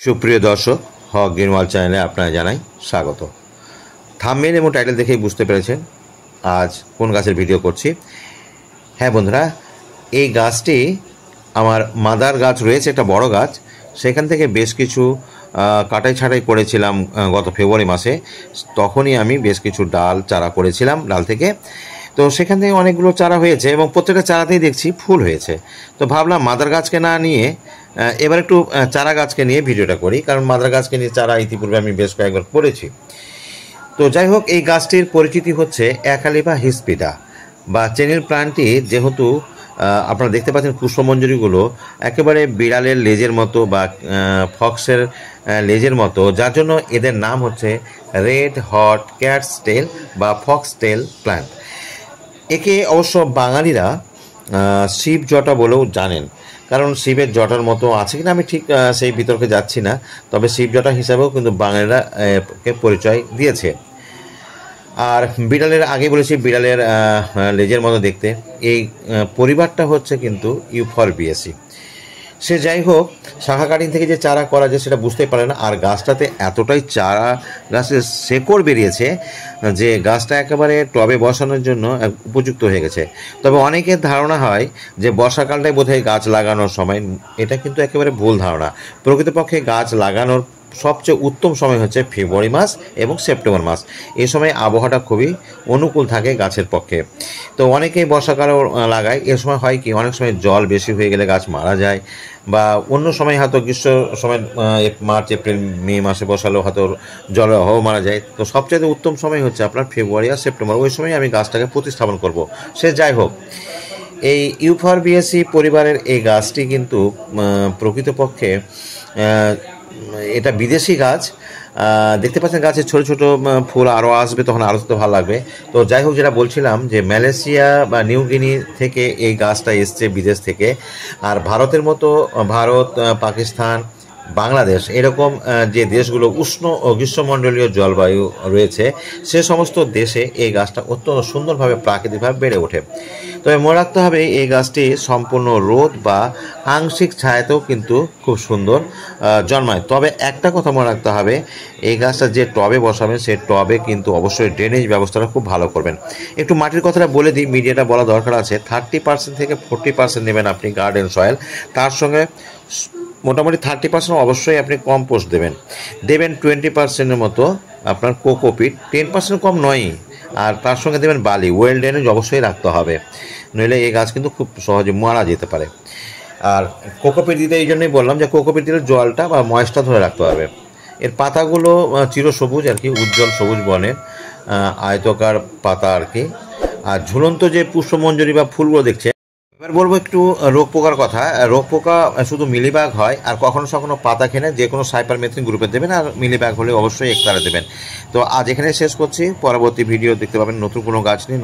সুপ্রিয় দর্শক, হক গ্রিনওয়াল চ্যানেলে আপনারা জানাই স্বাগত। থাম্বনেল এবং টাইটেল দেখেই বুঝতে পেরেছেন আজ কোন গাছের ভিডিও করছি। হ্যাঁ বন্ধুরা, এই গাছটি আমার মাদার গাছ রয়েছে, একটা বড় গাছ। সেখান থেকে বেশ কিছু কাটাই ছাঁটাই করেছিলাম গত ফেব্রুয়ারি মাসে। তখনই আমি বেশ কিছু ডাল চারা করেছিলাম ডাল থেকে। তো সেখান থেকে অনেকগুলো চারা হয়েছে এবং প্রত্যেকটা চারাতেই দেখছি ফুল হয়েছে। তো ভাবলাম মাদার গাছকে না নিয়ে এবার একটু চারা গাছকে নিয়ে ভিডিওটা করি, কারণ মাদার গাছকে নিয়ে চারা ইতিপূর্বে আমি বেশ কয়েকবার করেছি। তো যাই হোক, এই গাছটির পরিচিতি হচ্ছে অ্যাকালিপা হিসপিডা বা চেনির প্লান্টটি। যেহেতু আপনারা দেখতে পাচ্ছেন পুষ্পমঞ্জরিগুলো একেবারে বিড়ালের লেজের মতো বা ফক্সের লেজের মতো, যার জন্য এদের নাম হচ্ছে রেড হট ক্যাটস টেল বা ফক্স টেল প্ল্যান্ট। একে অবশ্য বাঙালিরা শিব জটা বলেও জানেন, কারণ শিবের জটার মতো আছে কিনা আমি ঠিক সেই বিতর্কে যাচ্ছি না, তবে শিব জটা হিসাবেও কিন্তু বাঙালিরা কে পরিচয় দিয়েছে। আর বিড়ালের আগে বলেছি বিড়ালের লেজের মতো দেখতে। এই পরিবারটা হচ্ছে কিন্তু ইউফরবিয়েসি। সে যাই হোক, শাখা কাটিং থেকে যে চারা করা যায় সেটা বুঝতেই পারে না। আর গাছটাতে এতটাই চারা গাছের শেকড় বেরিয়েছে যে গাছটা একেবারে টবে বসানোর জন্য উপযুক্ত হয়ে গেছে। তবে অনেকের ধারণা হয় যে বর্ষাকালটাই বোধহয় গাছ লাগানোর সময়। এটা কিন্তু একেবারে ভুল ধারণা। প্রকৃতপক্ষে গাছ লাগানোর সবচেয়ে উত্তম সময় হচ্ছে ফেব্রুয়ারি মাস এবং সেপ্টেম্বর মাস। এই সময় আবহাওয়াটা খুবই অনুকূল থাকে গাছের পক্ষে। তো অনেকেই বর্ষাকালেও লাগায়। এ সময় হয় কি, অনেক সময় জল বেশি হয়ে গেলে গাছ মারা যায়, বা অন্য সময় হয়তো গ্রীষ্ম সময় মার্চ এপ্রিল মে মাসে বসালেও হয়তো জলের অভাব মারা যায়। তো সবচেয়ে উত্তম সময় হচ্ছে আপনার ফেব্রুয়ারি আর সেপ্টেম্বর। ওই সময় আমি গাছটাকে প্রতিস্থাপন করব। সে যাই হোক, এই ইউফরবিয়েসি পরিবারের এই গাছটি কিন্তু প্রকৃতপক্ষে এটা বিদেশি গাছ। দেখতে পাচ্ছেন গাছের ছোটো ছোটো ফুল আরও আসবে, তখন আরও তো ভালো লাগবে। তো যাই হোক, যেটা বলছিলাম যে মালয়েশিয়া বা নিউ গিনি থেকে এই গাছটা এসছে বিদেশ থেকে। আর ভারতের মতো ভারত, পাকিস্তান, বাংলাদেশ এরকম যে দেশগুলো উষ্ণ ও গ্রীষ্মমণ্ডলীয় জলবায়ু রয়েছে, সে সমস্ত দেশে এই গাছটা অত্যন্ত সুন্দরভাবে প্রাকৃতিকভাবে বেড়ে ওঠে। তবে মনে রাখতে হবে এই গাছটি সম্পূর্ণ রোদ বা আংশিক ছায়াতেও কিন্তু খুব সুন্দর জন্মায়। তবে একটা কথা মনে রাখতে হবে, এই গাছটা যে টবে বসাবেন সে টবে কিন্তু অবশ্যই ড্রেনেজ ব্যবস্থাটা খুব ভালো করবেন। একটু মাটির কথাটা বলে দিই, মিডিয়াটা বলা দরকার আছে। 30% থেকে 40% নেবেন আপনি গার্ডেন সয়েল। তার সঙ্গে মোটামুটি 30% অবশ্যই আপনি কম্পোস্ট দেবেন। 20% মতো আপনার কোকোপিট, 10% কম নয়ই। আর তার সঙ্গে দেবেন বালি, ওয়েল ড্রেনেজ অবশ্যই রাখতে হবে, নইলে এই গাছ কিন্তু খুব সহজে মারা যেতে পারে। আর কোকোপিট দিতে এই জন্যই বললাম যে কোকোপিট দিলে জলটা বা ময়েসটা ধরে রাখতে হবে। এর পাতাগুলো চিরসবুজ আর কি, উজ্জ্বল সবুজ বনের আয়তকার পাতা আর কি। আর ঝুলন্ত যে পুষ্পমঞ্জরি বা ফুলগুলো দেখছে। এবার বলবো একটু রোগ পোকার কথা। রোগ পোকা শুধু মিলিবাগ হয়, আর কখনো কখনো পাতা খেনে যে কোনো সাইপারমেথ্রিন গ্রুপে দেবেন, আর মিলিবাগ হলে অবশ্যই একতারা দেবেন। তো আজ এখানে শেষ করছি, পরবর্তী ভিডিও দেখতে পাবেন নতুন কোনো গাছ নিয়ে।